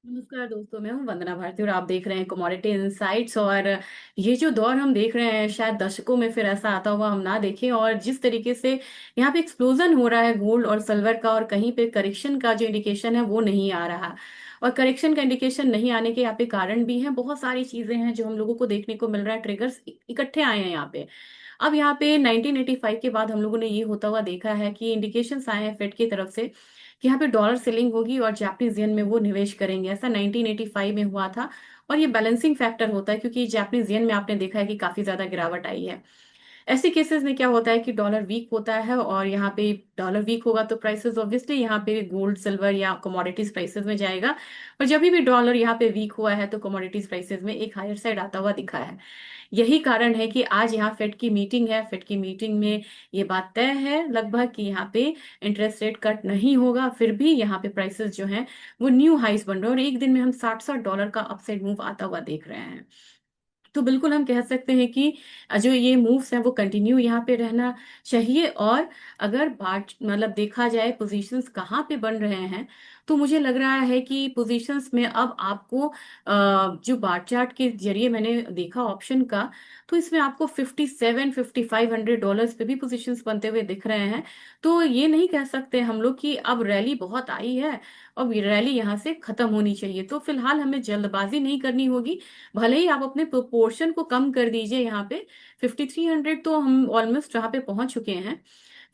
नमस्कार दोस्तों, मैं हूं वंदना भारती और आप देख रहे हैं कमोडिटी इनसाइट्स। और ये जो दौर हम देख रहे हैं शायद दशकों में फिर ऐसा आता हुआ हम ना देखें। और जिस तरीके से यहाँ पे एक्सप्लोजन हो रहा है गोल्ड और सिल्वर का, और कहीं पे करेक्शन का जो इंडिकेशन है वो नहीं आ रहा। और करेक्शन का इंडिकेशन नहीं आने के यहाँ पे कारण भी हैं, बहुत सारी चीजें हैं जो हम लोगों को देखने को मिल रहा है। ट्रिगर्स इकट्ठे आए हैं यहाँ पे। अब यहाँ पे 1985 के बाद हम लोगों ने ये होता हुआ देखा है कि इंडिकेशंस आए हैं फेड की तरफ से कि यहाँ पे डॉलर सेलिंग होगी और जापानीज येन में वो निवेश करेंगे। ऐसा 1985 में हुआ था। और ये बैलेंसिंग फैक्टर होता है क्योंकि जापानीज येन में आपने देखा है कि काफी ज्यादा गिरावट आई है। ऐसे केसेस में क्या होता है कि डॉलर वीक होता है, और यहाँ पे डॉलर वीक होगा तो प्राइसेस ऑब्वियसली यहाँ पे गोल्ड सिल्वर या कमोडिटीज प्राइसेस में जाएगा। और जब भी डॉलर यहाँ पे वीक हुआ है तो कमोडिटीज प्राइसेस में एक हायर साइड आता हुआ दिखा है। यही कारण है कि आज यहाँ फेड की मीटिंग है। फेड की मीटिंग में ये बात तय है लगभग कि यहाँ पे इंटरेस्ट रेट कट नहीं होगा। फिर भी यहाँ पे प्राइसेस जो हैं वो न्यू हाईस बन रहे हैं, और एक दिन में हम 60-60 डॉलर का अपसाइड मूव आता हुआ देख रहे हैं। तो बिल्कुल हम कह सकते हैं कि जो ये मूव्स हैं वो कंटिन्यू यहाँ पे रहना चाहिए। और अगर बाट मतलब देखा जाए पोजीशंस कहाँ पे बन रहे हैं, तो मुझे लग रहा है कि पोजीशंस में अब आपको जो बार चार्ट के जरिए मैंने देखा ऑप्शन का, तो इसमें आपको 57-5500 डॉलर्स पे भी पोजीशंस बनते हुए दिख रहे हैं। तो ये नहीं कह सकते हम लोग कि अब रैली बहुत आई है और ये रैली यहाँ से खत्म होनी चाहिए। तो फिलहाल हमें जल्दबाजी नहीं करनी होगी। भले ही आप अपने प्रोपोर्शन को कम कर दीजिए। यहाँ पे 5300 तो हम ऑलमोस्ट यहाँ पे पहुंच चुके हैं।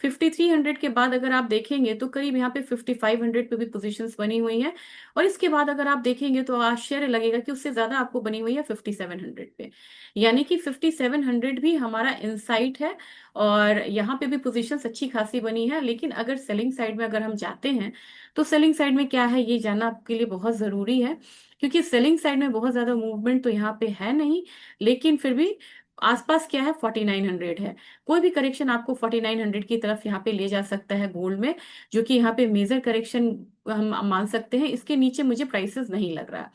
5300 के बाद अगर आप देखेंगे तो करीब यहाँ पे 5500 पे भी पोजीशंस बनी हुई हैं। और इसके बाद अगर आप देखेंगे तो आश्चर्य लगेगा कि उससे ज्यादा आपको बनी हुई है 5700 पे। यानी कि 5700 भी हमारा इनसाइट है। और यहाँ पे भी पोजीशंस अच्छी खासी बनी है। लेकिन अगर सेलिंग साइड में अगर हम जाते हैं, तो सेलिंग साइड में क्या है ये जानना आपके लिए बहुत जरूरी है। क्योंकि सेलिंग साइड में बहुत ज्यादा मूवमेंट तो यहाँ पे है नहीं, लेकिन फिर भी आसपास क्या है, 4900 है। कोई भी करेक्शन आपको 4900 की तरफ यहाँ पे ले जा सकता है गोल्ड में, जो कि यहाँ पे मेजर करेक्शन हम मान सकते हैं। इसके नीचे मुझे प्राइसेस नहीं लग रहा।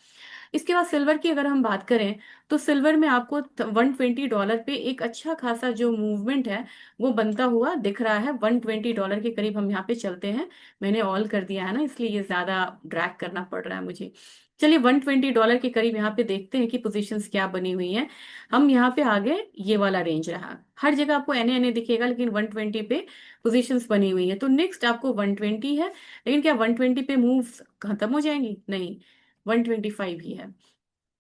इसके बाद सिल्वर की अगर हम बात करें, तो सिल्वर में आपको 120 डॉलर पे एक अच्छा खासा जो मूवमेंट है वो बनता हुआ दिख रहा है। 120 डॉलर के करीब हम यहाँ पे चलते हैं। मैंने ऑल कर दिया है ना, इसलिए ये ज्यादा ड्रैग करना पड़ रहा है मुझे। चलिए 120 डॉलर के करीब यहाँ पे देखते हैं कि पोजीशंस क्या बनी हुई हैं। हम यहाँ पे आगे ये वाला रेंज रहा, हर जगह आपको एने एने दिखेगा, लेकिन 120 पे पोजीशंस बनी हुई है। तो नेक्स्ट आपको 120 है। लेकिन क्या 120 पे मूव खत्म हो जाएंगी? नहीं, 125 ही है।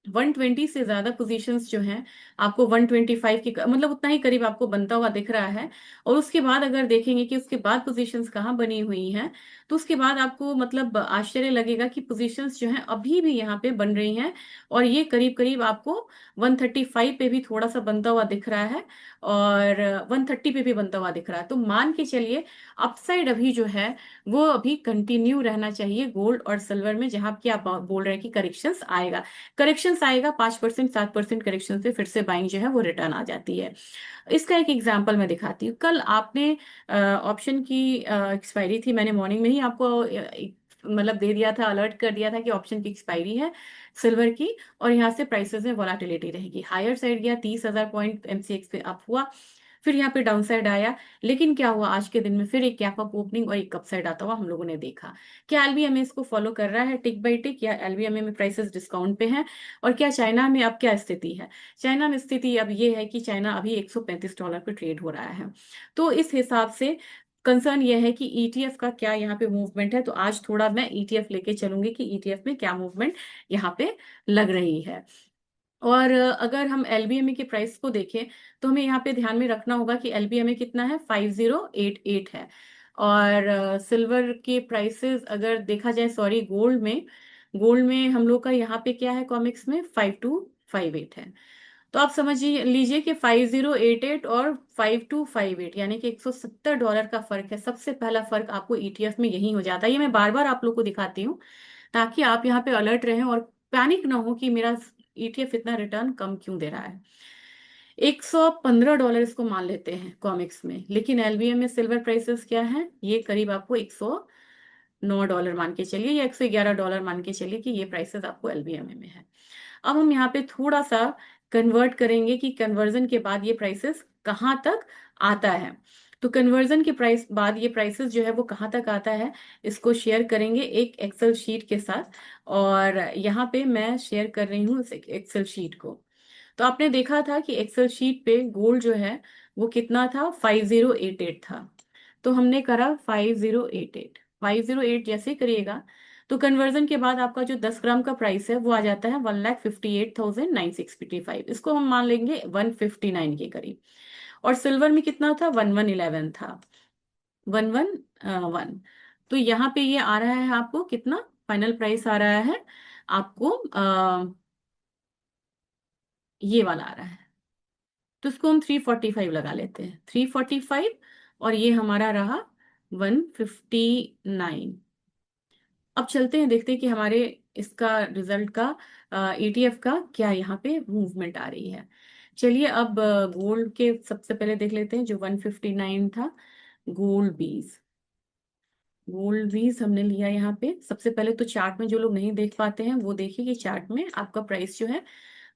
120 से ज्यादा पोजीशंस जो हैं आपको 125 के मतलब उतना ही करीब आपको बनता हुआ दिख रहा है। और उसके बाद अगर देखेंगे कि उसके बाद पोजीशंस कहाँ बनी हुई हैं, तो उसके बाद आपको मतलब आश्चर्य लगेगा कि पोजीशंस जो हैं अभी भी यहाँ पे बन रही हैं। और ये करीब करीब आपको 135 पे भी थोड़ा सा बनता हुआ दिख रहा है, और 130 पे भी बनता हुआ दिख रहा है। तो मान के चलिए अपसाइड अभी जो है वो अभी कंटिन्यू रहना चाहिए गोल्ड और सिल्वर में, जहां की आप बोल रहे हैं कि करेक्शंस आएगा। करेक्शंस आएगा 5% 7% करेक्शन से फिर से बाइंग जो है वो रिटर्न आ जाती है। इसका एक एग्जांपल मैं दिखाती हूँ। कल आपने ऑप्शन की एक्सपायरी थी, मैंने मॉर्निंग में ही आपको मतलब दे दिया था, अलर्ट कर दिया था कि ऑप्शन की एक्सपायरी है सिल्वर की। और यहाँ से प्राइसेस में वॉलाटिलिटी रहेगी। हायर साइड गया, 30,000 पॉइंट एमसीएक्स पे अप हुआ, फिर यहाँ पे डाउन साइड आया। लेकिन क्या हुआ, आज के दिन में फिर एक गैप अप ओपनिंग और एक अप साइड आता हुआ हम लोगों ने देखा। क्या एलबीएमए इसको फॉलो कर रहा है टिक बाई टिक, या एलबीएमए में प्राइसेस डिस्काउंट पे हैं? और क्या चाइना में अब क्या स्थिति है? चाइना में स्थिति अब ये है कि चाइना अभी 135 डॉलर पे ट्रेड हो रहा है। तो इस हिसाब से कंसर्न ये है कि ईटीएफ का क्या यहाँ पे मूवमेंट है। तो आज थोड़ा मैं ईटीएफ लेके चलूंगी कि ईटीएफ में क्या मूवमेंट यहाँ पे लग रही है। और अगर हम एलबीएमए के प्राइस को देखें, तो हमें यहाँ पे ध्यान में रखना होगा कि एलबीएमए कितना है, 5088 है। और सिल्वर के प्राइसेस अगर देखा जाए, सॉरी गोल्ड में हम लोग का यहाँ पे क्या है, कॉमिक्स में 5258 है। तो आप समझ लीजिए कि 5088 और 5258 यानी कि 170 डॉलर का फर्क है। सबसे पहला फर्क आपको ईटीएफ में यही हो जाता है। ये मैं बार बार आप लोग को दिखाती हूँ ताकि आप यहाँ पे अलर्ट रहें और पैनिक ना हो कि मेरा ईटीएफ इतना रिटर्न कम क्यों दे रहा है। 115 डॉलर इसको मान लेते हैं कॉमिक्स में, लेकिन एलबीएम में सिल्वर प्राइसेस क्या है, ये करीब आपको 109 डॉलर मान के चलिए, या 111 डॉलर मान के चलिए कि ये प्राइसेस आपको एलबीएम में है। अब हम यहाँ पे थोड़ा सा कन्वर्ट करेंगे कि कन्वर्जन के बाद ये प्राइसेस कहाँ तक आता है। तो कन्वर्जन के प्राइस बाद ये प्राइसेस जो है वो कहाँ तक आता है, इसको शेयर करेंगे एक एक्सेल शीट के साथ। और यहाँ पे मैं शेयर कर रही हूँ इस एक्सेल शीट को। तो आपने देखा था कि एक्सेल शीट पे गोल्ड जो है वो कितना था, 5088 था। तो हमने करा 5088, 508 जैसे ही करिएगा तो कन्वर्जन के बाद आपका जो 10 ग्राम का प्राइस है वो आ जाता है 1,58,965। इसको हम मान लेंगे 159 के करीब। और सिल्वर में कितना था, 1111 था, 111। तो यहाँ पे ये आ रहा है आपको कितना, फाइनल प्राइस आ रहा है आपको ये वाला आ रहा है। तो इसको हम 345 लगा लेते हैं, 345। और ये हमारा रहा 159। अब चलते हैं, देखते हैं कि हमारे इसका रिजल्ट का ETF का क्या यहाँ पे मूवमेंट आ रही है। चलिए अब गोल्ड के सबसे पहले देख लेते हैं, जो 159 था। गोल्ड बीज, गोल्ड बीज हमने लिया यहाँ पे। सबसे पहले तो चार्ट में जो लोग नहीं देख पाते हैं वो देखिए कि चार्ट में आपका प्राइस जो है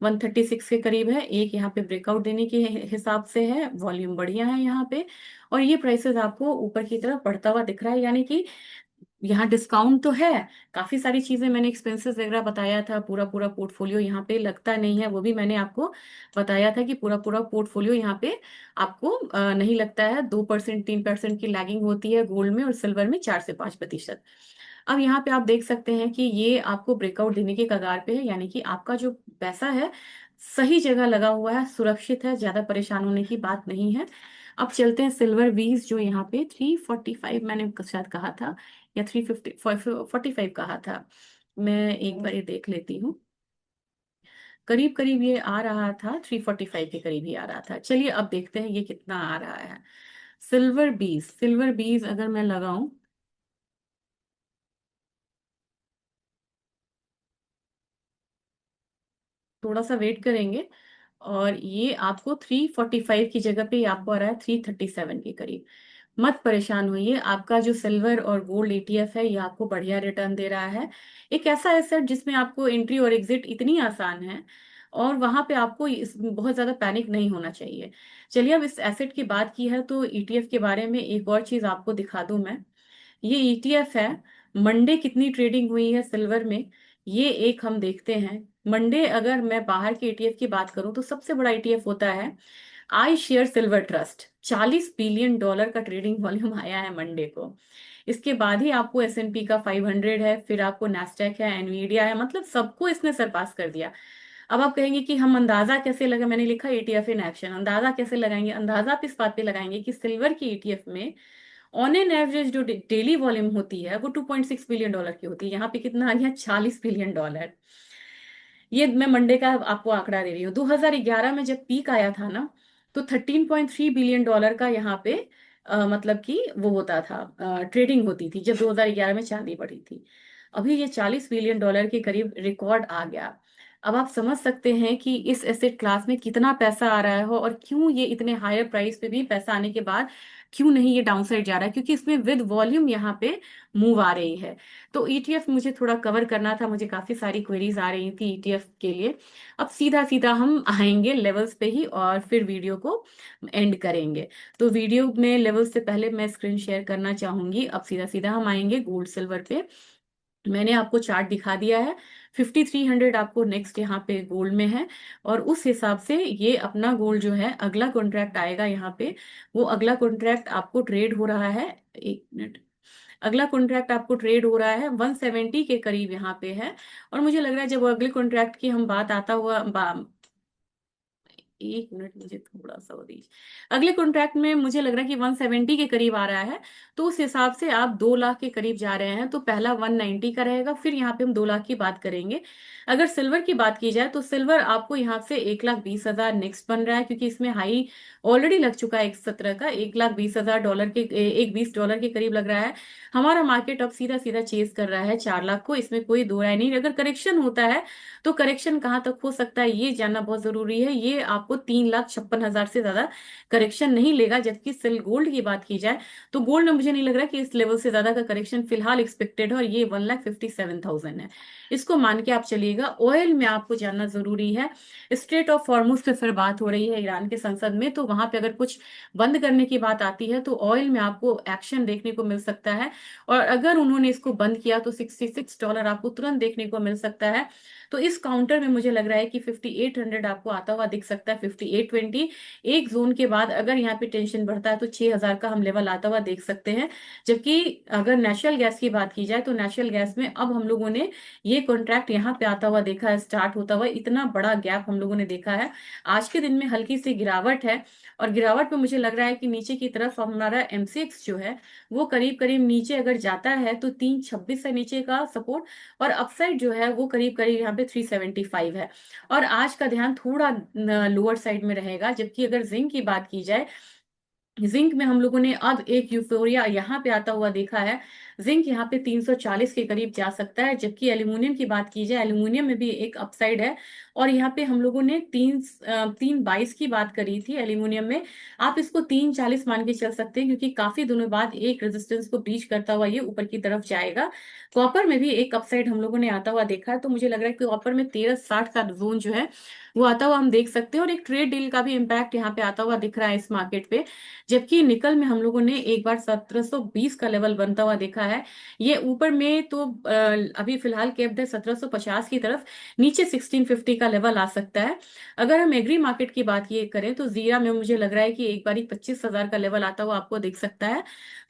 136 के करीब है। एक यहाँ पे ब्रेकआउट देने के हिसाब से है, वॉल्यूम बढ़िया है यहाँ पे। और ये प्राइसेस आपको ऊपर की तरफ बढ़ता हुआ दिख रहा है, यानी कि यहाँ डिस्काउंट तो है। काफी सारी चीजें मैंने एक्सपेंसेस वगैरह बताया था, पूरा पूरा पोर्टफोलियो यहाँ पे लगता नहीं है, वो भी मैंने आपको बताया था कि पूरा पूरा पोर्टफोलियो यहाँ पे आपको नहीं लगता है। 2% 3% की लैगिंग होती है गोल्ड में, और सिल्वर में 4 से 5%। अब यहाँ पे आप देख सकते हैं कि ये आपको ब्रेकआउट देने के कगार पे है, यानी कि आपका जो पैसा है सही जगह लगा हुआ है, सुरक्षित है, ज्यादा परेशान होने की बात नहीं है। अब चलते हैं सिल्वर बीज, जो यहाँ पे 345 मैंने शायद कहा था, या 345 कहा था। मैं एक बार ये देख लेती हूँ, करीब करीब ये आ रहा था, 345 के करीब ही आ रहा था। चलिए अब देखते हैं ये कितना आ रहा है। सिल्वर बीज, सिल्वर बीज अगर मैं लगाऊं, थोड़ा सा वेट करेंगे। और ये आपको 345 की जगह पे ये आपको आ रहा है 337 के करीब। मत परेशान होइए, आपका जो सिल्वर और गोल्ड ETF है ये आपको बढ़िया रिटर्न दे रहा है। एक ऐसा एसेट जिसमें आपको एंट्री और एग्जिट इतनी आसान है, और वहां पे आपको बहुत ज्यादा पैनिक नहीं होना चाहिए। चलिए अब इस एसेट की बात की है तो ETF के बारे में एक और चीज आपको दिखा दूं मैं। ये ETF है, मंडे कितनी ट्रेडिंग हुई है सिल्वर में, ये एक हम देखते हैं। मंडे अगर मैं बाहर के ETF की बात करूं तो सबसे बड़ा ETF होता है I share silver trust. $40 billion का ट्रेडिंग वॉल्यूम आया है मंडे को। इसके बाद ही आपको S&P का 500 है, फिर आपको नेस्डेक है, एनवीडिया है, मतलब सबको इसने सरपास कर दिया। अब आप कहेंगे कि हम अंदाजा कैसे लगा, मैंने लिखा ETF इन एक्शन, अंदाजा कैसे लगाएंगे? अंदाजा आप इस बात पे लगाएंगे कि सिल्वर की ETF में ऑन एन एवरेज जो डेली वॉल्यूम होती है वो $2.6 बिलियन की होती है। यहाँ पे कितना आ गया, $40 बिलियन। ये मैं मंडे का आपको आंकड़ा दे रही हूँ। 2011 में जब पीक आया था ना, तो $13.3 बिलियन का यहाँ पे मतलब कि वो होता था, ट्रेडिंग होती थी जब 2011 में चांदी बढ़ी थी। अभी ये $40 बिलियन के करीब रिकॉर्ड आ गया। अब आप समझ सकते हैं कि इस एसेट क्लास में कितना पैसा आ रहा है हो, और क्यों ये इतने हायर प्राइस पे भी पैसा आने के बाद क्यों नहीं ये डाउनसाइड जा रहा है, क्योंकि इसमें विद वॉल्यूम यहाँ पे मूव आ रही है। तो ETF मुझे थोड़ा कवर करना था, मुझे काफी सारी क्वेरीज आ रही थी ETF के लिए। अब सीधा सीधा हम आएंगे लेवल्स पे ही, और फिर वीडियो को एंड करेंगे। तो वीडियो में लेवल्स से पहले मैं स्क्रीन शेयर करना चाहूंगी। अब सीधा सीधा हम आएंगे गोल्ड सिल्वर पे। मैंने आपको चार्ट दिखा दिया है, 5300 आपको नेक्स्ट यहाँ पे गोल्ड में है। और उस हिसाब से ये अपना गोल्ड जो है अगला कॉन्ट्रैक्ट आएगा यहाँ पे, वो अगला कॉन्ट्रैक्ट आपको ट्रेड हो रहा है, एक मिनट, अगला कॉन्ट्रैक्ट आपको ट्रेड हो रहा है 170 के करीब यहाँ पे है। और मुझे लग रहा है जब अगले कॉन्ट्रैक्ट की हम बात आता हुआ एक मिनट, मुझे थोड़ा सा वो दीजिए। अगले कॉन्ट्रैक्ट में मुझे लग रहा है कि 170 के करीब आ रहा है। तो उस हिसाब से आप 2 लाख के करीब जा रहे हैं, तो पहला 190 का रहेगा, फिर यहाँ पे हम 2 लाख की बात करेंगे। अगर सिल्वर की बात की जाए तो सिल्वर आपको यहाँ से 1,20,000 नेक्स्ट बन रहा है, क्योंकि इसमें हाई ऑलरेडी लग चुका है 117 का, $1,20,000 के, 1,20 के करीब लग रहा है। हमारा मार्केट अब सीधा सीधा चेज कर रहा है 4 लाख को, इसमें कोई दो राय नहीं। अगर करेक्शन होता है तो करेक्शन कहाँ तक हो सकता है ये जानना बहुत जरूरी है। ये आप आपको 3,56,000 से ज्यादा करेक्शन नहीं लेगा। जबकि सिल्क गोल्ड की बात की जाए तो गोल्ड में मुझे नहीं लग रहा कि इस लेवल से ज्यादा का करेक्शन फिलहाल एक्सपेक्टेड है, और ये 1,57,000 है, इसको मान के आप चलिएगा। ऑयल में आपको जानना जरूरी है, स्ट्रेट ऑफ हॉर्मुज पे फिर बात हो रही है ईरान के संसद में, तो वहां पे अगर कुछ बंद करने की बात आती है तो ऑयल में आपको एक्शन देखने को मिल सकता है। और अगर उन्होंने इसको बंद किया तो $66 आपको तुरंत देखने को मिल सकता है। तो इस काउंटर में मुझे लग रहा है कि 5800 आपको आता हुआ दिख सकता है, 5820। एक जोन के बाद अगर यहाँ पे टेंशन बढ़ता है तो 6000 का हम लेवल आता हुआ देख सकते हैं। जबकि अगर नेचुरल गैस की बात की जाए तो नेचुरल गैस में अब हम लोगों ने ये कॉन्ट्रैक्ट यहाँ पे आता हुआ देखा है, स्टार्ट होता हुआ, इतना बड़ा गैप हम लोगों ने देखा है। आज के दिन में हल्की सी गिरावट है, और गिरावट पे मुझे लग रहा है कि नीचे की तरफ हमारा एमसीएक्स जो है वो करीब करीब नीचे अगर जाता है तो 326 से नीचे का सपोर्ट, और अपसाइड जो है वो करीब करीब यहाँ पे 375 है। और आज का ध्यान थोड़ा लोअर साइड में रहेगा। जबकि अगर जिंक की बात की जाए, जिंक में हम लोगों ने अब एक यूफोरिया यहाँ पे आता हुआ देखा है, जिंक यहाँ पे 340 के करीब जा सकता है। जबकि एल्यूमिनियम की बात की जाए, एल्यूमिनियम में भी एक अपसाइड है, और यहाँ पे हम लोगों ने 322 की बात करी थी एल्यूमिनियम में, आप इसको 340 मान के चल सकते हैं, क्योंकि काफी दिनों बाद एक रेजिस्टेंस को ब्रीच करता हुआ ये ऊपर की तरफ जाएगा। कॉपर में भी एक अपसाइड हम लोगों ने आता हुआ देखा है, तो मुझे लग रहा है कि कॉपर में 1360 का जोन जो है वो आता हुआ हम देख सकते हैं, और एक ट्रेड डील का भी इम्पैक्ट यहाँ पे आता हुआ दिख रहा है इस मार्केट पे। जबकि निकल में हम लोगों ने एक बार 1720 का लेवल बनता हुआ देखा है, ये ऊपर में तो अभी फिलहाल कैप्ड है 1750 की तरफ, नीचे 1650 का लेवल आ सकता है। अगर हम एग्री मार्केट की बात ये करें तो जीरा में मुझे लग रहा है कि एक बार 25,000 का लेवल आता हुआ आपको दिख सकता है।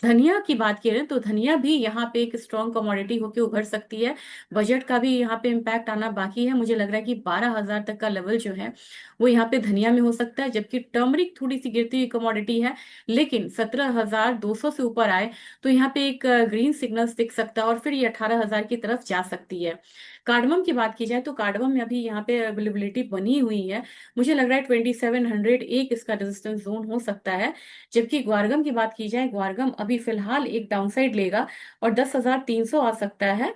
धनिया की बात करें तो धनिया भी यहाँ पे एक स्ट्रॉन्ग कमोडिटी होकर उभर सकती है। बजट का भी यहाँ पे इम्पैक्ट आना बाकी है, मुझे लग रहा है कि 12,000 तक का लेवल जो है वो यहाँ पे धनिया में हो सकता है। जबकि टर्मरिक थोड़ी सी गिरती हुई कमोडिटी है, लेकिन 17,200 से ऊपर आए तो यहाँ पे एक ग्रीन सिग्नल्स दिख सकता है, और फिर ये 18,000 की तरफ जा सकती है। कार्डमम की बात की जाए तो कार्डमम में अभी यहाँ पे अवेलेबिलिटी बनी हुई है, मुझे लग रहा है 2700 एक इसका रेजिस्टेंस जोन हो सकता है। जबकि ग्वारगम की बात की जाए, ग्वारगम अभी फिलहाल एक डाउनसाइड लेगा और 10,300 आ सकता है।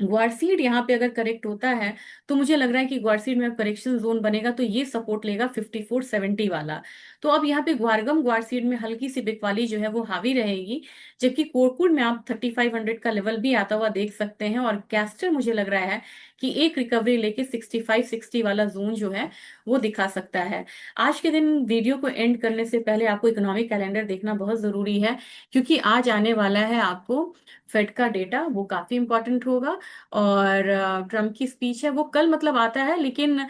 ग्वारसीड यहाँ पे अगर करेक्ट होता है तो मुझे लग रहा है कि ग्वारसीड में अब करेक्शन जोन बनेगा तो ये सपोर्ट लेगा 5470 वाला। तो अब यहाँ पे ग्वारगम ग्वारसीड में हल्की सी बिकवाली जो है वो हावी रहेगी। जबकि कोरकुड में आप 3500 का लेवल भी आता हुआ देख सकते हैं, और कैस्टर मुझे लग रहा है कि एक रिकवरी लेके 6560 वाला जोन जो है वो दिखा सकता है। आज के दिन वीडियो को एंड करने से पहले आपको इकोनॉमिक कैलेंडर देखना बहुत जरूरी है, क्योंकि आज आने वाला है आपको फेड का डेटा, वो काफी इंपॉर्टेंट होगा। और ट्रम्प की स्पीच है वो कल मतलब आता है, लेकिन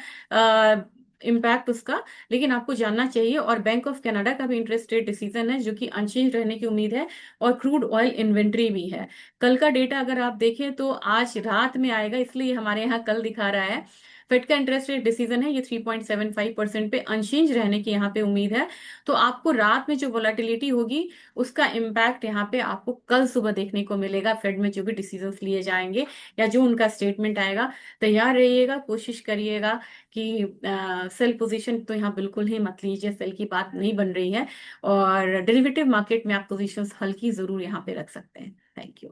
इम्पैक्ट उसका, लेकिन आपको जानना चाहिए। और बैंक ऑफ कनाडा का भी इंटरेस्ट रेट डिसीजन है जो कि अनचेंज रहने की उम्मीद है, और क्रूड ऑयल इन्वेंट्री भी है। कल का डेटा अगर आप देखें तो आज रात में आएगा, इसलिए हमारे यहाँ कल दिखा रहा है। फेड का इंटरेस्ट रेट डिसीजन है, ये 3.75% पे अनचेंज रहने की यहाँ पे उम्मीद है। तो आपको रात में जो वोलेटिलिटी होगी उसका इम्पैक्ट यहाँ पे आपको कल सुबह देखने को मिलेगा, फेड में जो भी डिसीजंस लिए जाएंगे या जो उनका स्टेटमेंट आएगा। तैयार रहिएगा, कोशिश करिएगा कि सेल पोजीशन तो यहाँ बिल्कुल ही मत लीजिए, सेल की बात नहीं बन रही है। और डेरिवेटिव मार्केट में आप पोजीशंस हल्की जरूर यहाँ पे रख सकते हैं। Thank you.